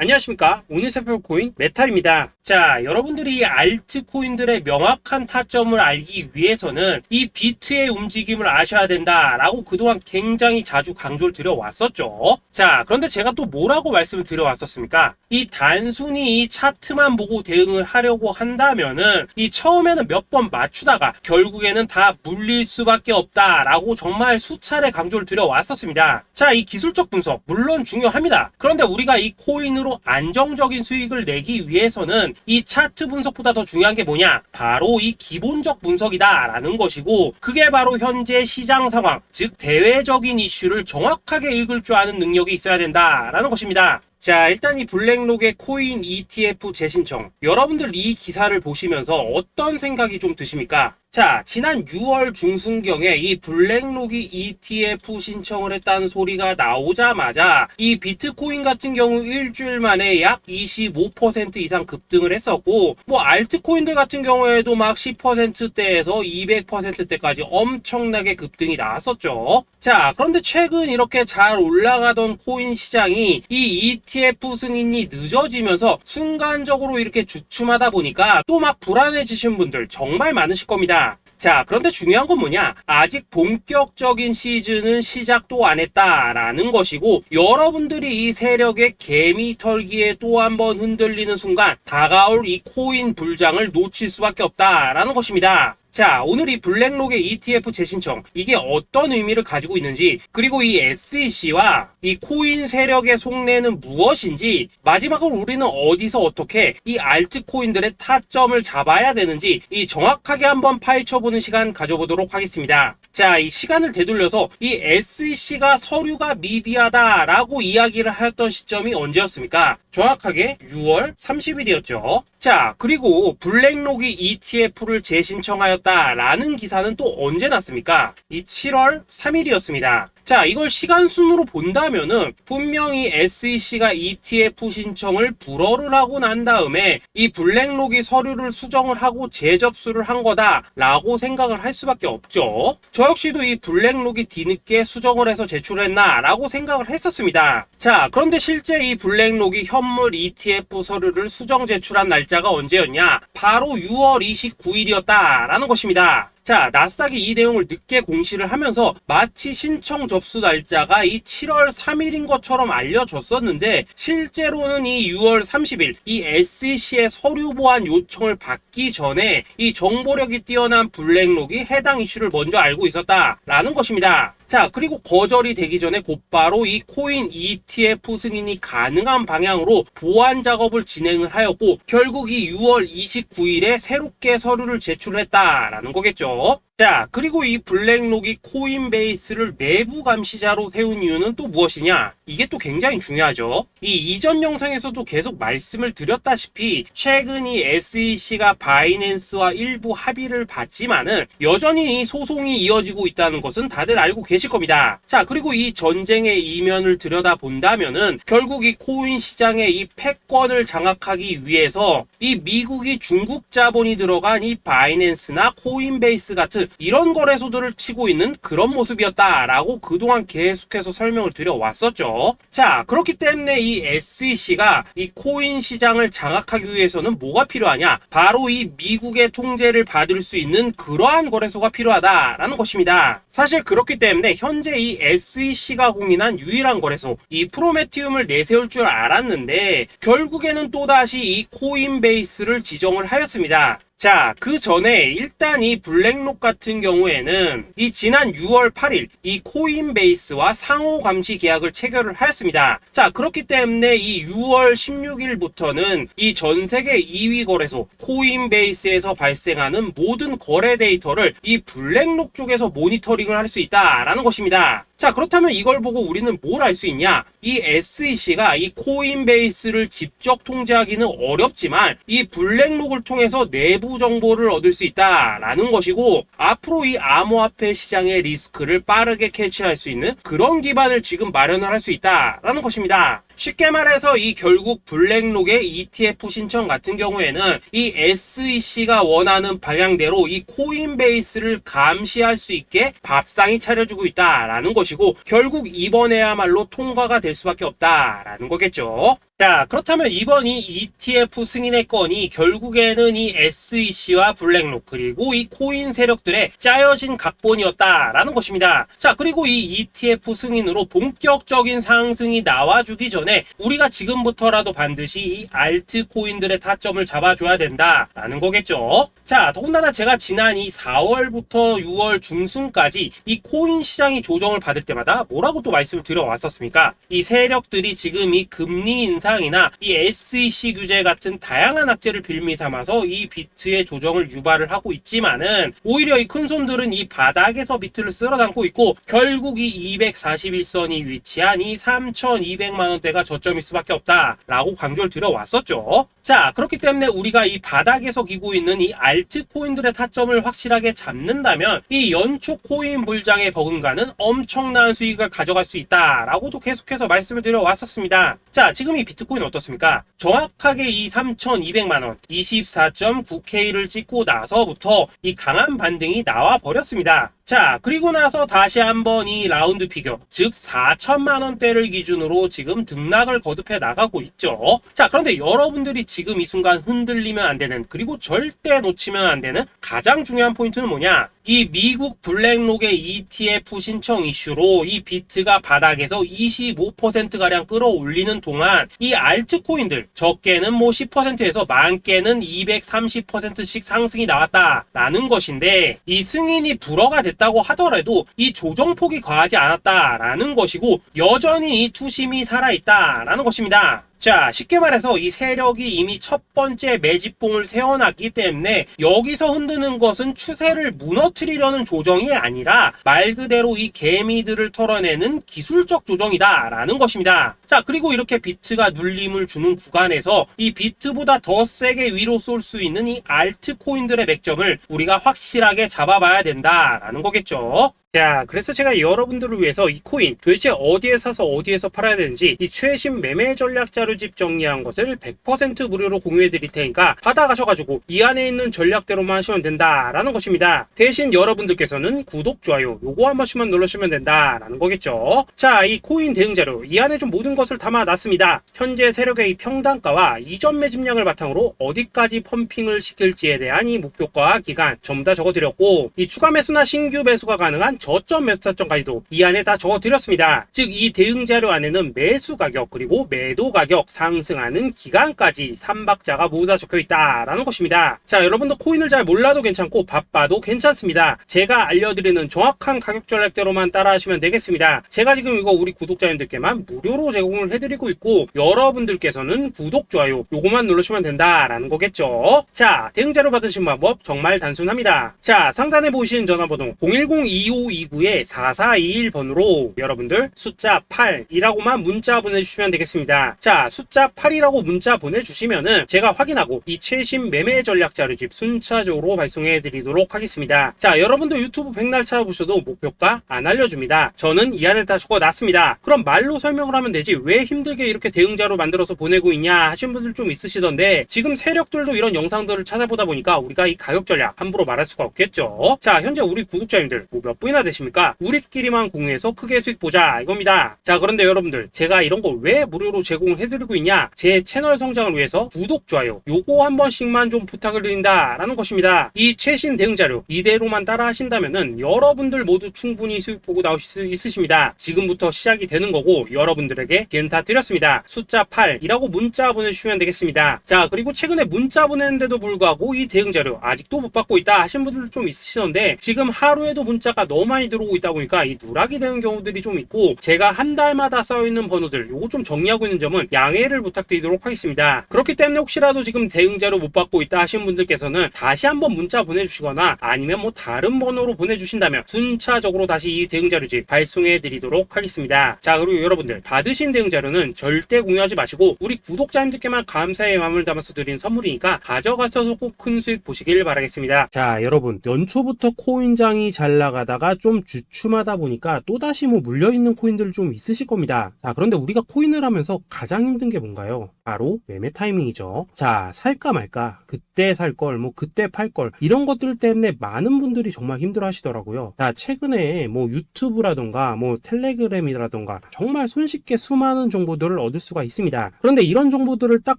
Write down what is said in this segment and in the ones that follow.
안녕하십니까. 오늘 살펴볼 코인 메탈입니다. 자, 여러분들이 알트코인들의 명확한 타점을 알기 위해서는 이 비트의 움직임을 아셔야 된다라고 그동안 굉장히 자주 강조를 드려왔었죠. 자, 그런데 제가 또 뭐라고 말씀을 드려왔었습니까? 이 단순히 이 차트만 보고 대응을 하려고 한다면은 이 처음에는 몇 번 맞추다가 결국에는 다 물릴 수밖에 없다라고 정말 수차례 강조를 드려왔었습니다. 자, 이 기술적 분석 물론 중요합니다. 그런데 우리가 이 코인으로 안정적인 수익을 내기 위해서는 이 차트 분석보다 더 중요한 게 뭐냐? 바로 이 기본적 분석이다라는 것이고, 그게 바로 현재 시장 상황, 즉 대외적인 이슈를 정확하게 읽을 줄 아는 능력이 있어야 된다라는 것입니다. 자, 일단 이 블랙록의 코인 ETF 재신청, 여러분들 이 기사를 보시면서 어떤 생각이 좀 드십니까? 자, 지난 6월 중순경에 이 블랙록이 ETF 신청을 했다는 소리가 나오자마자 이 비트코인 같은 경우 일주일 만에 약 25% 이상 급등을 했었고, 뭐 알트코인들 같은 경우에도 막 10%대에서 200%대까지 엄청나게 급등이 나왔었죠. 자, 그런데 최근 이렇게 잘 올라가던 코인 시장이 이 ETF 승인이 늦어지면서 순간적으로 이렇게 주춤하다 보니까 또 막 불안해지신 분들 정말 많으실 겁니다. 자, 그런데 중요한 건 뭐냐? 아직 본격적인 시즌은 시작도 안 했다라는 것이고, 여러분들이 이 세력의 개미 털기에 또 한 번 흔들리는 순간 다가올 이 코인 불장을 놓칠 수밖에 없다라는 것입니다. 자, 오늘 이 블랙록의 ETF 재신청, 이게 어떤 의미를 가지고 있는지, 그리고 이 SEC와 이 코인 세력의 속내는 무엇인지, 마지막으로 우리는 어디서 어떻게 이 알트코인들의 타점을 잡아야 되는지 이 정확하게 한번 파헤쳐보는 시간 가져보도록 하겠습니다. 자, 이 시간을 되돌려서 이 SEC가 서류가 미비하다라고 이야기를 하였던 시점이 언제였습니까? 정확하게 6월 30일이었죠. 자, 그리고 블랙록이 ETF를 재신청하였다라는 기사는 또 언제 났습니까? 이 7월 3일이었습니다. 자, 이걸 시간순으로 본다면은 분명히 SEC가 ETF 신청을 불허를 하고 난 다음에 이 블랙록이 서류를 수정을 하고 재접수를 한 거다라고 생각을 할 수밖에 없죠. 저 역시도 이 블랙록이 뒤늦게 수정을 해서 제출했나라고 생각을 했었습니다. 자, 그런데 실제 이 블랙록이 현물 ETF 서류를 수정 제출한 날짜가 언제였냐? 바로 6월 29일이었다라는 것입니다. 자, 나스닥이 이 내용을 늦게 공시를 하면서 마치 신청 접수 날짜가 이 7월 3일인 것처럼 알려졌었는데, 실제로는 이 6월 30일 이 SEC의 서류 보완 요청을 받기 전에 이 정보력이 뛰어난 블랙록이 해당 이슈를 먼저 알고 있었다라는 것입니다. 자, 그리고 거절이 되기 전에 곧바로 이 코인 ETF 승인이 가능한 방향으로 보완 작업을 진행을 하였고, 결국 이 6월 29일에 새롭게 서류를 제출했다라는 거겠죠. 자, 그리고 이 블랙록이 코인베이스를 내부 감시자로 세운 이유는 또 무엇이냐? 이게 또 굉장히 중요하죠. 이 이전 영상에서도 계속 말씀을 드렸다시피 최근 이 SEC가 바이낸스와 일부 합의를 봤지만은 여전히 이 소송이 이어지고 있다는 것은 다들 알고 계실 겁니다. 자, 그리고 이 전쟁의 이면을 들여다본다면은 결국 이 코인 시장의 이 패권을 장악하기 위해서 이 미국이 중국 자본이 들어간 이 바이낸스나 코인베이스 같은 이런 거래소들을 치고 있는 그런 모습이었다라고 그동안 계속해서 설명을 드려왔었죠. 자, 그렇기 때문에 이 SEC가 이 코인 시장을 장악하기 위해서는 뭐가 필요하냐? 바로 이 미국의 통제를 받을 수 있는 그러한 거래소가 필요하다라는 것입니다. 사실 그렇기 때문에 현재 이 SEC가 공인한 유일한 거래소, 이 프로메티움을 내세울 줄 알았는데 결국에는 또다시 이 코인베이스를 지정을 하였습니다. 자, 그 전에 일단 이 블랙록 같은 경우에는 이 지난 6월 8일 이 코인베이스와 상호 감시 계약을 체결을 하였습니다. 자, 그렇기 때문에 이 6월 16일부터는 이 전 세계 2위 거래소 코인베이스에서 발생하는 모든 거래 데이터를 이 블랙록 쪽에서 모니터링을 할 수 있다라는 것입니다. 자, 그렇다면 이걸 보고 우리는 뭘 알 수 있냐? 이 SEC가 이 코인베이스를 직접 통제하기는 어렵지만 이 블랙록을 통해서 내부 정보를 얻을 수 있다라는 것이고, 앞으로 이 암호화폐 시장의 리스크를 빠르게 캐치할 수 있는 그런 기반을 지금 마련을 할 수 있다라는 것입니다. 쉽게 말해서 이 결국 블랙록의 ETF 신청 같은 경우에는 이 SEC가 원하는 방향대로 이 코인베이스를 감시할 수 있게 밥상이 차려주고 있다라는 것이고, 결국 이번에야말로 통과가 될 수밖에 없다라는 거겠죠. 자, 그렇다면 이번 이 ETF 승인의 건이 결국에는 이 SEC와 블랙록 그리고 이 코인 세력들의 짜여진 각본이었다라는 것입니다. 자, 그리고 이 ETF 승인으로 본격적인 상승이 나와주기 전에 우리가 지금부터라도 반드시 이 알트코인들의 타점을 잡아줘야 된다라는 거겠죠. 자, 더군다나 제가 지난 이 4월부터 6월 중순까지 이 코인 시장이 조정을 받을 때마다 뭐라고 또 말씀을 드려왔었습니까? 이 세력들이 지금 이 금리 인상이나 이 SEC 규제 같은 다양한 악재를 빌미 삼아서 이 비트의 조정을 유발을 하고 있지만은 오히려 이 큰손들은 이 바닥에서 비트를 쓸어 담고 있고 결국 이 241선이 위치한 이 3,200만 원대가 저점일 수밖에 없다라고 강조를 드려왔었죠. 자, 그렇기 때문에 우리가 이 바닥에서 기고 있는 이 알트코인들의 타점을 확실하게 잡는다면 이 연초 코인 불장의 버금가는 엄청난 수익을 가져갈 수 있다라고도 계속해서 말씀을 드려왔었습니다. 자, 지금 이 비트코인 어떻습니까? 정확하게 이 3,200만 원 24.9K를 찍고 나서부터 이 강한 반등이 나와 버렸습니다. 자, 그리고 나서 다시 한번 이 라운드 피겨, 즉 4천만 원대를 기준으로 지금 등락을 거듭해 나가고 있죠. 자, 그런데 여러분들이 지금 이 순간 흔들리면 안 되는, 그리고 절대 놓치면 안 되는 가장 중요한 포인트는 뭐냐? 이 미국 블랙록의 ETF 신청 이슈로 이 비트가 바닥에서 25%가량 끌어올리는 동안 이 알트코인들 적게는 뭐 10%에서 많게는 230%씩 상승이 나왔다라는 것인데, 이 승인이 불허가 됐다고 하더라도 이 조정폭이 과하지 않았다라는 것이고 여전히 이 투심이 살아있다라는 것입니다. 자, 쉽게 말해서 이 세력이 이미 첫 번째 매집봉을 세워놨기 때문에 여기서 흔드는 것은 추세를 무너뜨리려는 조정이 아니라 말 그대로 이 개미들을 털어내는 기술적 조정이다라는 것입니다. 자, 그리고 이렇게 비트가 눌림을 주는 구간에서 이 비트보다 더 세게 위로 쏠 수 있는 이 알트코인들의 맥점을 우리가 확실하게 잡아봐야 된다라는 거겠죠. 자, 그래서 제가 여러분들을 위해서 이 코인 도대체 어디에 사서 어디에서 팔아야 되는지 이 최신 매매 전략 자료집 정리한 것을 100% 무료로 공유해 드릴 테니까 받아가셔가지고 이 안에 있는 전략대로만 하시면 된다라는 것입니다. 대신 여러분들께서는 구독, 좋아요 요거 한 번씩만 눌러주시면 된다라는 거겠죠. 자, 이 코인 대응 자료 이 안에 좀 모든 것을 담아놨습니다. 현재 세력의 이 평단가와 이전 매집량을 바탕으로 어디까지 펌핑을 시킬지에 대한 이 목표가 기간 전부 다 적어드렸고, 이 추가 매수나 신규 매수가 가능한 저점 매수 타점까지도 이 안에 다 적어드렸습니다. 즉 이 대응 자료 안에는 매수 가격 그리고 매도 가격, 상승하는 기간까지 3박자가 모두 다 적혀있다라는 것입니다. 자, 여러분도 코인을 잘 몰라도 괜찮고 바빠도 괜찮습니다. 제가 알려드리는 정확한 가격 전략대로만 따라하시면 되겠습니다. 제가 지금 이거 우리 구독자님들께만 무료로 제공을 해드리고 있고 여러분들께서는 구독, 좋아요 요거만 누르시면 된다라는 거겠죠. 자, 대응 자료 받으신 방법 정말 단순합니다. 자, 상단에 보이시는 전화번호 010-2529-4421번으로 여러분들 숫자 8이라고만 문자 보내주시면 되겠습니다. 자, 숫자 8이라고 문자 보내주시면은 제가 확인하고 이 최신 매매 전략 자료집 순차적으로 발송해 드리도록 하겠습니다. 자, 여러분도 유튜브 백날 찾아보셔도 목표가 안 알려줍니다. 저는 이 안에 다 적어놨습니다. 그럼 말로 설명을 하면 되지 왜 힘들게 이렇게 대응자로 만들어서 보내고 있냐 하신 분들 좀 있으시던데, 지금 세력들도 이런 영상들을 찾아보다 보니까 우리가 이 가격 전략 함부로 말할 수가 없겠죠. 자, 현재 우리 구독자님들 뭐 몇 분이나 되십니까? 우리끼리만 공유해서 크게 수익 보자 이겁니다. 자, 그런데 여러분들 제가 이런 거 왜 무료로 제공을 해드리고 있냐? 제 채널 성장을 위해서 구독, 좋아요 요거 한 번씩만 좀 부탁을 드린다라는 것입니다. 이 최신 대응 자료 이대로만 따라 하신다면은 여러분들 모두 충분히 수익 보고 나오실 수 있으십니다. 지금부터 시작이 되는 거고 여러분들에게 기회는 다 드렸습니다. 숫자 8이라고 문자 보내주시면 되겠습니다. 자, 그리고 최근에 문자 보냈는데도 불구하고 이 대응 자료 아직도 못 받고 있다 하신 분들 좀 있으시던데, 지금 하루에도 문자가 너무 많이 들어오고 있다 보니까 이 누락이 되는 경우들이 좀 있고 제가 한 달마다 쌓여있는 번호들 요거 좀 정리하고 있는 점은 양해를 부탁드리도록 하겠습니다. 그렇기 때문에 혹시라도 지금 대응 자료 못 받고 있다 하신 분들께서는 다시 한번 문자 보내주시거나 아니면 뭐 다른 번호로 보내주신다면 순차적으로 다시 이 대응 자료집 발송해 드리도록 하겠습니다. 자, 그리고 여러분들 받으신 대응 자료는 절대 공유하지 마시고 우리 구독자님들께만 감사의 마음을 담아서 드린 선물이니까 가져가셔서 꼭 큰 수익 보시길 바라겠습니다. 자, 여러분 연초부터 코인장이 잘 나가다가 좀 주춤하다 보니까 또다시 뭐 물려있는 코인들 좀 있으실 겁니다. 자, 그런데 우리가 코인을 하면서 가장 힘든 게 뭔가요? 바로 매매 타이밍이죠. 자, 살까 말까, 그때 살 걸, 뭐 그때 팔 걸, 이런 것들 때문에 많은 분들이 정말 힘들어 하시더라고요. 자, 최근에 뭐 유튜브라던가 뭐 텔레그램이라던가 정말 손쉽게 수많은 정보들을 얻을 수가 있습니다. 그런데 이런 정보들을 딱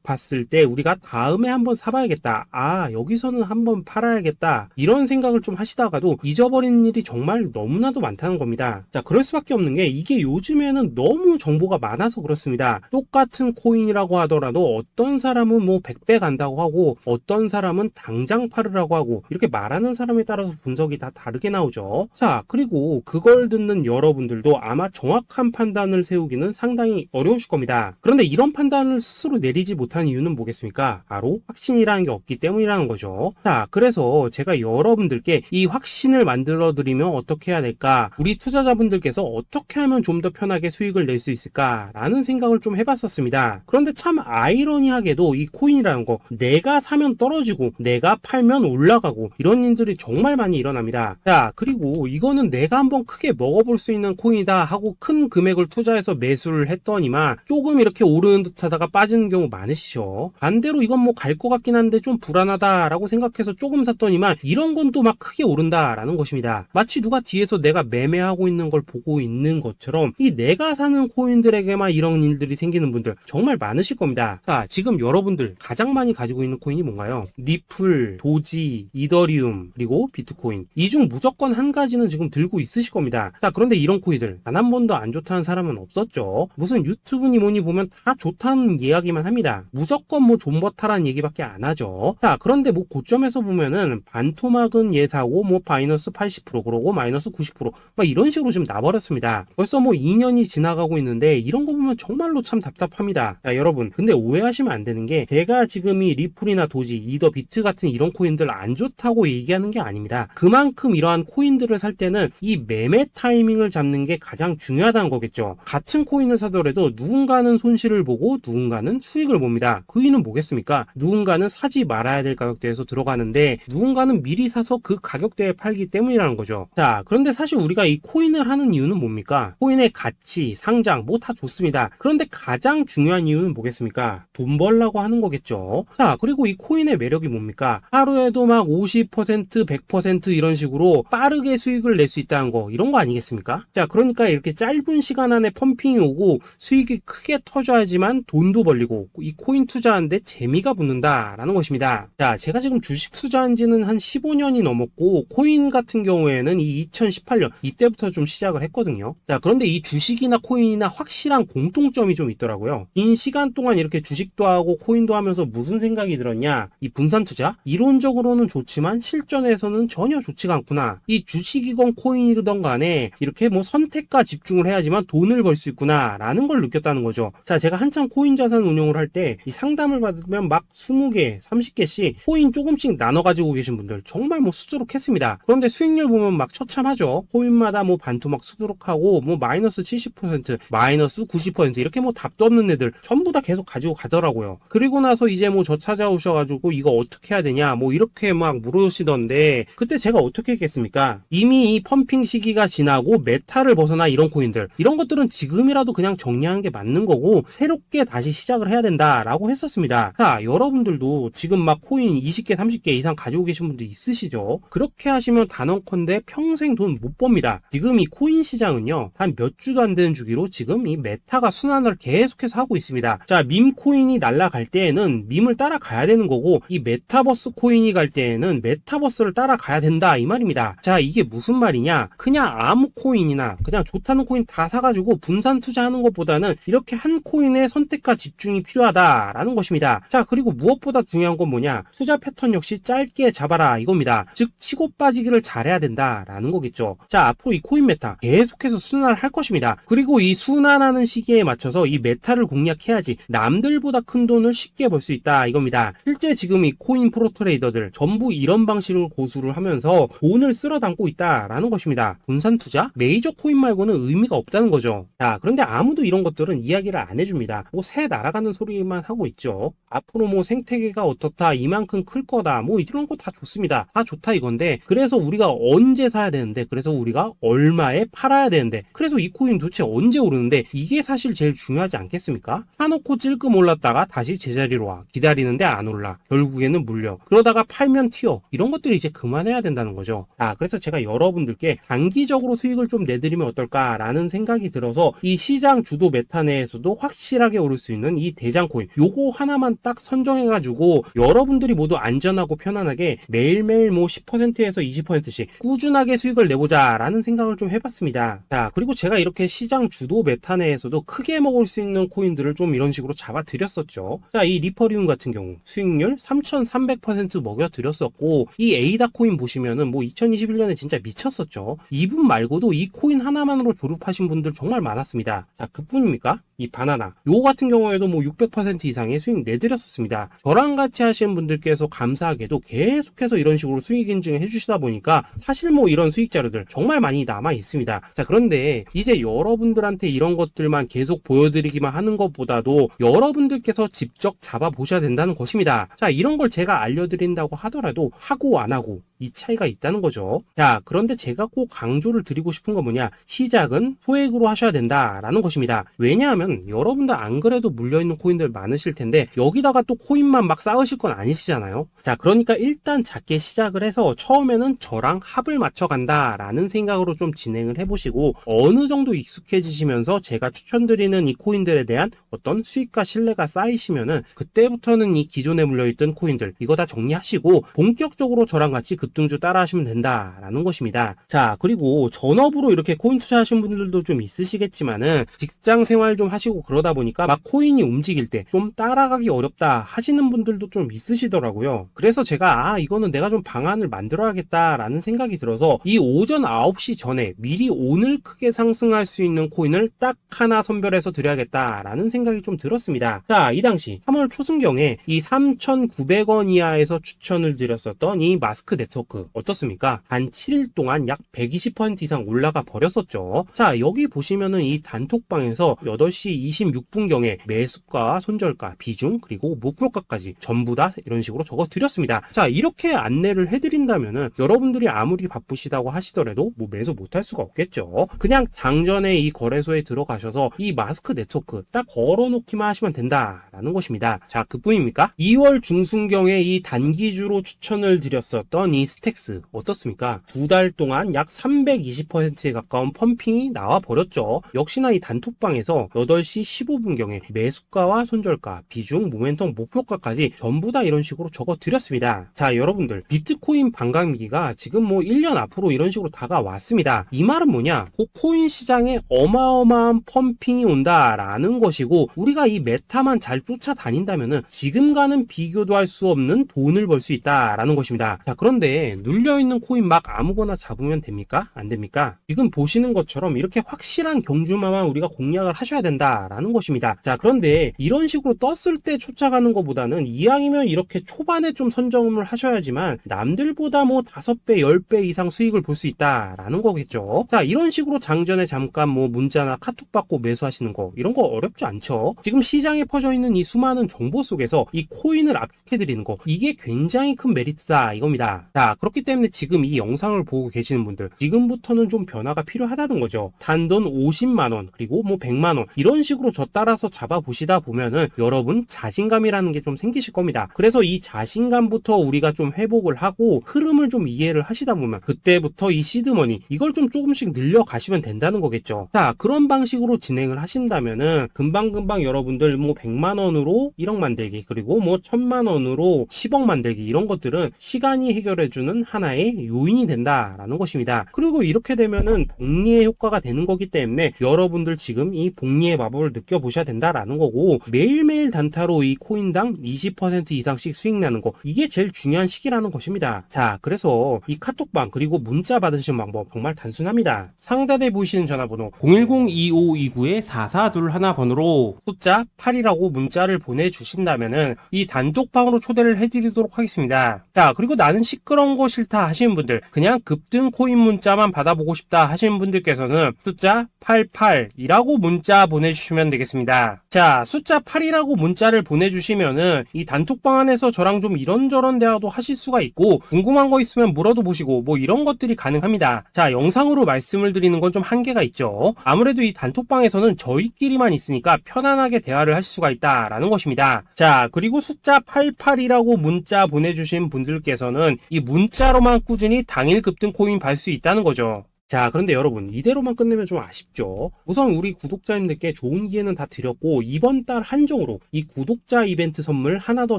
봤을 때 우리가 다음에 한번 사봐야겠다, 아 여기서는 한번 팔아야겠다, 이런 생각을 좀 하시다가도 잊어버리는 일이 정말 너무나도 많다는 겁니다. 자, 그럴 수밖에 없는 게 이게 요즘에는 너무 정보가 많아서 그렇습니다. 똑같은 코인이라고 하더라도 어떤 사람은 뭐 100배 간다고 하고 어떤 사람은 당장 팔으라고 하고, 이렇게 말하는 사람에 따라서 분석이 다 다르게 나오죠. 자, 그리고 그걸 듣는 여러분들도 아마 정확한 판단을 세우기는 상당히 어려우실 겁니다. 그런데 이런 판단을 스스로 내리지 못한 이유는 뭐겠습니까? 바로 확신이라는 게 없기 때문이라는 거죠. 자, 그래서 제가 여러분들께 이 확신을 만들어 드리면 어떻게 해야 될까, 우리 투자자분들께서 어떻게 하면 좀 더 편하게 수익을 낼 수 있을까 라는 생각을 좀 해봤었습니다. 그런데 참 아이러니하게도 이 코인이라는 거, 내가 사면 떨어지고 내가 팔면 올라가고 이런 일들이 정말 많이 일어납니다. 자, 그리고 이거는 내가 한번 크게 먹어볼 수 있는 코인이다 하고 큰 금액을 투자해서 매수를 했더니만 조금 이렇게 오르는 듯 하다가 빠지는 경우 많으시죠. 반대로 이건 뭐 갈 것 같긴 한데 좀 불안하다 라고 생각해서 조금 샀더니만 이런 건 또 막 크게 오른다 라는 것입니다. 마치 누가 뒤에서 내가 매매하고 있는 걸 보고 있는 것처럼 이 내가 사는 코인들에게만 이런 일들이 생기는 분들 정말 많으실 겁니다. 자, 지금 여러분들 가장 많이 가지고 있는 코인이 뭔가요? 리플, 도지, 이더리움, 그리고 비트코인. 이 중 무조건 한 가지는 지금 들고 있으실 겁니다. 자, 그런데 이런 코인들 단 한 번도 안 좋다는 사람은 없었죠. 무슨 유튜브니 뭐니 보면 다 좋다는 이야기만 합니다. 무조건 뭐 존버타라는 얘기밖에 안 하죠. 자, 그런데 뭐 고점에서 보면은 반토막은 예사고 뭐 마이너스 80% 그러고 마이너스 90% 막 이런 식으로 지금 나버렸습니다. 벌써 뭐 2년이 지나가고 있는데 이런 거 보면 정말로 참 답답합니다. 자, 여러분, 근데 오해하시면 안 되는 게 제가 지금 이 리플이나 도지, 이더, 비트 같은 이런 코인들 안 좋다고 얘기하는 게 아닙니다. 그만큼 이러한 코인들을 살 때는 이 매매 타이밍을 잡는 게 가장 중요하다는 거겠죠. 같은 코인을 사더라도 누군가는 손실을 보고 누군가는 수익을 봅니다. 그 이유는 뭐겠습니까? 누군가는 사지 말아야 될 가격대에서 들어가는데 누군가는 미리 사서 그 가격대에 팔기 때문이라는 거죠. 자, 그런데 사실 우리가 이 코인을 하는 이유는 뭡니까? 코인의 가치, 상장 뭐 다 좋습니다. 그런데 가장 중요한 이유는 뭐겠습니까? 돈 벌라고 하는 거겠죠. 자, 그리고 이 코인의 매력이 뭡니까? 하루에도 막 50%, 100% 이런 식으로 빠르게 수익을 낼 수 있다는 거, 이런 거 아니겠습니까? 자, 그러니까 이렇게 짧은 시간 안에 펌핑이 오고 수익이 크게 터져야지만 돈도 벌리고 이 코인 투자하는데 재미가 붙는다라는 것입니다. 자, 제가 지금 주식 투자한 지는 한 15년이 넘었고 코인 같은 경우에는 이 2018년 이때부터 좀 시작을 했거든요. 자, 그런데 이 주식이나 코인이나 확실한 공통점이 좀 있더라고요. 긴 시간 동안 이렇게 주식도 하고 코인도 하면서 무슨 생각이 들었냐? 이 분산 투자? 이론적으로는 좋지만 실전에서는 전혀 좋지가 않구나. 이 주식이건 코인이든 간에 이렇게 뭐 선택과 집중을 해야지만 돈을 벌 수 있구나 라는 걸 느꼈다는 거죠. 자, 제가 한참 코인 자산 운용을 할 때 이 상담을 받으면 막 20개, 30개씩 코인 조금씩 나눠 가지고 계신 분들 정말 뭐 수두룩했습니다. 그런데 수익률 보면 막 처참하죠. 코인마다 뭐 반토막 수두룩하고 뭐 마이너스 70%, 마이너스 90% 이렇게 뭐 답도 없는 애들 전부 다 계속 가지고 가더라고요. 그리고 나서 이제 뭐 저 찾아오셔가지고 이거 어떻게 해야 되냐 뭐 이렇게 막 물으시던데 그때 제가 어떻게 했겠습니까? 이미 이 펌핑 시기가 지나고 메타를 벗어나 이런 코인들, 이런 것들은 지금이라도 그냥 정리하는 게 맞는 거고 새롭게 다시 시작을 해야 된다라고 했었습니다. 자, 여러분들도 지금 막 코인 20개, 30개 이상 가지고 계신 분들 있으시죠? 그렇게 하시면 단언컨대 평생 돈 못 법니다. 지금 이 코인 시장은요, 한 몇 주도 안 되는 주기로 지금 이 메타가 순환을 계속해서 하고 있습니다. 자, 밈 코인이 날아갈 때에는 밈을 따라가야 되는 거고 이 메타버스 코인이 갈 때에는 메타버스를 따라가야 된다 이 말입니다. 자, 이게 무슨 말이냐? 그냥 아무 코인이나 그냥 좋다는 코인 다 사가지고 분산 투자하는 것보다는 이렇게 한 코인에 선택과 집중이 필요하다라는 것입니다. 자, 그리고 무엇보다 중요한 건 뭐냐? 투자 패턴 역시 짧게 잡아라 이겁니다. 즉 치고 빠지기를 잘해야 된다라는 거겠죠. 자, 앞으로 이 코인 메타 계속해서 순환을 할 것입니다. 그리고 이 순환하는 시기에 맞춰서 이 메타를 공략해야지 남들보다 큰 돈을 쉽게 벌 수 있다 이겁니다. 실제 지금 이 코인 프로 트레이더들 전부 이런 방식을 고수를 하면서 돈을 쓸어 담고 있다라는 것입니다. 분산 투자? 메이저 코인 말고는 의미가 없다는 거죠. 자, 그런데 아무도 이런 것들은 이야기를 안 해줍니다. 뭐 새 날아가는 소리만 하고 있죠. 앞으로 뭐 생태계가 어떻다, 이만큼 클 거다, 뭐 이런 거 다 좋습니다. 다 좋다 이건데 그래서 우리가 언제 사야 되는 되는데, 그래서 우리가 얼마에 팔아야 되는데, 그래서 이 코인 도대체 언제 오르는데, 이게 사실 제일 중요하지 않겠습니까? 사놓고 찔끔 올랐다가 다시 제자리로 와. 기다리는데 안 올라. 결국에는 물려. 그러다가 팔면 튀어. 이런 것들이 이제 그만해야 된다는 거죠. 그래서 제가 여러분들께 단기적으로 수익을 좀 내드리면 어떨까라는 생각이 들어서 이 시장 주도 메타 내에서도 확실하게 오를 수 있는 이 대장 코인, 요거 하나만 딱 선정해가지고 여러분들이 모두 안전하고 편안하게 매일매일 뭐 10%에서 20%씩 꾸준하게 수익을 내보자 라는 생각을 좀 해봤습니다. 자, 그리고 제가 이렇게 시장 주도 메타 내에서도 크게 먹을 수 있는 코인들을 좀 이런 식으로 잡아드렸었죠. 자, 이 리퍼리움 같은 경우 수익률 3300% 먹여드렸었고, 이 에이다 코인 보시면은 뭐 2021년에 진짜 미쳤었죠. 이분 말고도 이 코인 하나만으로 졸업하신 분들 정말 많았습니다. 자, 그뿐입니까? 이 바나나 요 같은 경우에도 뭐 600% 이상의 수익 내드렸었습니다. 저랑 같이 하시는 분들께서 감사하게도 계속해서 이런 식으로 수익 인증을 해주시다 보니까 사실 뭐 이런 수익 자료들 정말 많이 남아 있습니다. 자, 그런데 이제 여러분들한테 이런 것들만 계속 보여드리기만 하는 것보다도 여러분들께서 직접 잡아보셔야 된다는 것입니다. 자, 이런 걸 제가 알려드린다고 하더라도 하고 안 하고 이 차이가 있다는 거죠. 자, 그런데 제가 꼭 강조를 드리고 싶은 건 뭐냐, 시작은 소액으로 하셔야 된다라는 것입니다. 왜냐하면 여러분들 안 그래도 물려있는 코인들 많으실 텐데 여기다가 또 코인만 막 쌓으실 건 아니시잖아요. 자, 그러니까 일단 작게 시작을 해서 처음에는 저랑 합을 맞춰간다 라는 생각으로 좀 진행을 해보시고, 어느 정도 익숙해지시면서 제가 추천드리는 이 코인들에 대한 어떤 수익과 신뢰가 쌓이시면은 그때부터는 이 기존에 물려있던 코인들 이거 다 정리하시고 본격적으로 저랑 같이 급등주 따라 하시면 된다라는 것입니다. 자, 그리고 전업으로 이렇게 코인 투자하신 분들도 좀 있으시겠지만은 직장 생활 좀 하시고 그러다 보니까 막 코인이 움직일 때 좀 따라가기 어렵다 하시는 분들도 좀 있으시더라고요. 그래서 제가 이거는 내가 좀 방안을 만들어야겠다라는 생각이 들어서 이 오전 9시 전에 미리 오늘 크게 상승할 수 있는 코인을 딱 하나 선별해서 드려야겠다라는 생각이 좀 들었습니다. 자, 이 당시 3월 초순경에 이 3,900원 이하에서 추천을 드렸었던 이 마스크 네트워크 어떻습니까? 단 7일 동안 약 120% 이상 올라가 버렸었죠. 자, 여기 보시면은 이 단톡방에서 8시 26분경에 매수가, 손절가, 비중, 그리고 목표가까지 전부 다 이런 식으로 적어 드렸습니다. 자, 이렇게 안내를 해드린다면은 여러분들이 아무리 바쁘시다고 하시더라도 뭐 매수 못할 수가 없겠죠. 그냥 장전에 이 거래소에 들어가셔서 이 마스크 네트워크 딱 걸어놓기만 하시면 된다라는 것입니다. 자, 그뿐입니까? 2월 중순경에 이 단기주로 추천을 드렸었던 이 스택스 어떻습니까? 2달 동안 약 320%에 가까운 펌핑이 나와 버렸죠. 역시나 이 단톡방에서 8시 15분경에 매수가와 손절가, 비중, 모멘텀, 목표가까지 전부 다 이런 식으로 적어 드렸습니다. 자, 여러분들 비트코인 반감기가 지금 뭐 1년 앞으로 이런 식으로 다가왔습니다. 이 말은 뭐냐? 코인 시장에 어마어마한 펌핑이 온다라는 것이고, 우리가 이 메타만 잘 쫓아다닌다면은 지금과는 비교도 할 수 없는 돈을 벌 수 있다라는 것입니다. 자, 그런데 눌려있는 코인 막 아무거나 잡으면 됩니까? 안 됩니까? 지금 보시는 것처럼 이렇게 확실한 경주마만 우리가 공략을 하셔야 된다라는 것입니다. 자, 그런데 이런 식으로 떴을 때 쫓아가는 것보다는 이왕이면 이렇게 초반에 좀 선점을 하셔야지만 남들보다 뭐 5배, 10배 이상 수익을 볼 수 있다라는 거겠죠. 자, 이런 식으로 장전에 잠깐 뭐 문자나 카톡 받고 매수하시는 거 이런 거 어렵지 않죠. 지금 시장에 퍼져 있는 이 수많은 정보 속에서 이 코인을 압축해드리는 거, 이게 굉장히 큰 메리트다 이겁니다. 자, 그렇기 때문에 지금 이 영상을 보고 계시는 분들 지금부터는 좀 변화가 필요하다는 거죠. 단돈 50만원 그리고 뭐 100만원 이런 식으로 저 따라서 잡아보시다 보면은 여러분 자신감이라는 게 좀 생기실 겁니다. 그래서 이 자신감부터 우리가 좀 회복을 하고 흐름을 좀 이해를 하시다 보면 그때부터 이 시드머니 이걸 좀 조금씩 늘려가시면 된다는 거겠죠. 자, 그런 방식으로 진행을 하신다면은 금방금방 여러분들 뭐 100만원으로 1억 만들기, 그리고 뭐 1000만원으로 10억 만들기, 이런 것들은 시간이 해결해주는 하나의 요인이 된다라는 것입니다. 그리고 이렇게 되면은 복리의 효과가 되는 거기 때문에 여러분들 지금 이 복리의 마법을 느껴보셔야 된다라는 거고, 매일매일 단타로 이 코인당 20% 이상씩 수익 나는 거, 이게 제일 중요한 시기라는 것입니다. 자, 그래서 이 카톡방 그리고 문자 받으시는 방법 정말 단순합니다. 상단에 보이시는 전화번호 010-2529-4421번으로 숫자 8이라고 문자를 보내주신다면은 이 단톡방으로 초대를 해드리도록 하겠습니다. 자, 그리고 나는 시끄러운 시끄러운 거 싫다 하시는 분들, 그냥 급등 코인 문자만 받아보고 싶다 하시는 분들께서는 숫자 88이라고 문자 보내주시면 되겠습니다. 자, 숫자 8이라고 문자를 보내주시면은 이 단톡방 안에서 저랑 좀 이런저런 대화도 하실 수가 있고, 궁금한 거 있으면 물어도 보시고 뭐 이런 것들이 가능합니다. 자, 영상으로 말씀을 드리는 건 좀 한계가 있죠. 아무래도 이 단톡방에서는 저희끼리만 있으니까 편안하게 대화를 하실 수가 있다라는 것입니다. 자, 그리고 숫자 88이라고 문자 보내주신 분들께서는 이 문자로만 꾸준히 당일 급등 코인 받을 수 있다는 거죠. 자, 그런데 여러분, 이대로만 끝내면 좀 아쉽죠. 우선 우리 구독자님들께 좋은 기회는 다 드렸고, 이번 달 한정으로 이 구독자 이벤트 선물 하나 더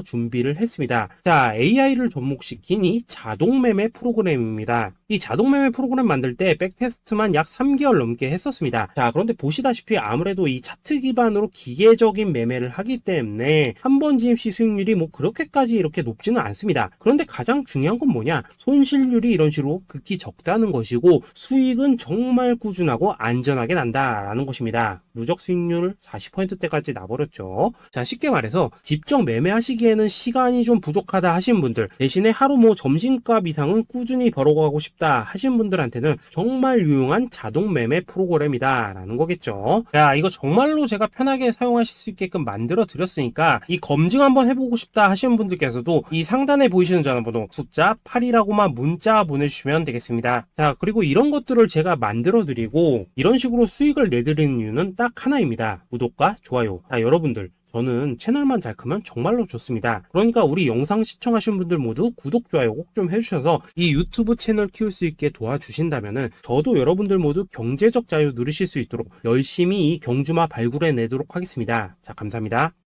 준비를 했습니다. 자, AI를 접목시킨 이 자동매매 프로그램입니다. 이 자동매매 프로그램 만들 때 백테스트만 약 3개월 넘게 했었습니다. 자, 그런데 보시다시피 아무래도 이 차트 기반으로 기계적인 매매를 하기 때문에 한 번 진입 시 수익률이 뭐 그렇게까지 이렇게 높지는 않습니다. 그런데 가장 중요한 건 뭐냐? 손실률이 이런 식으로 극히 적다는 것이고, 수익은 정말 꾸준하고 안전하게 난다라는 것입니다. 누적 수익률 40%대까지 나버렸죠. 자, 쉽게 말해서 직접 매매하시기에는 시간이 좀 부족하다 하시는 분들, 대신에 하루 뭐 점심값 이상은 꾸준히 벌어가고 싶다 하시는 분들한테는 정말 유용한 자동 매매 프로그램이다 라는 거겠죠. 자, 이거 정말로 제가 편하게 사용하실 수 있게끔 만들어 드렸으니까 이 검증 한번 해보고 싶다 하시는 분들께서도 이 상단에 보이시는 전화번호 숫자 8이라고만 문자 보내주시면 되겠습니다. 자, 그리고 이런 것들을 제가 만들어 드리고 이런 식으로 수익을 내드리는 이유는 딱 하나입니다. 구독과 좋아요. 자, 여러분들, 저는 채널만 잘 크면 정말로 좋습니다. 그러니까 우리 영상 시청하시는 분들 모두 구독, 좋아요 꼭 좀 해주셔서 이 유튜브 채널 키울 수 있게 도와주신다면은 저도 여러분들 모두 경제적 자유 누리실 수 있도록 열심히 이 경주마 발굴해 내도록 하겠습니다. 자, 감사합니다.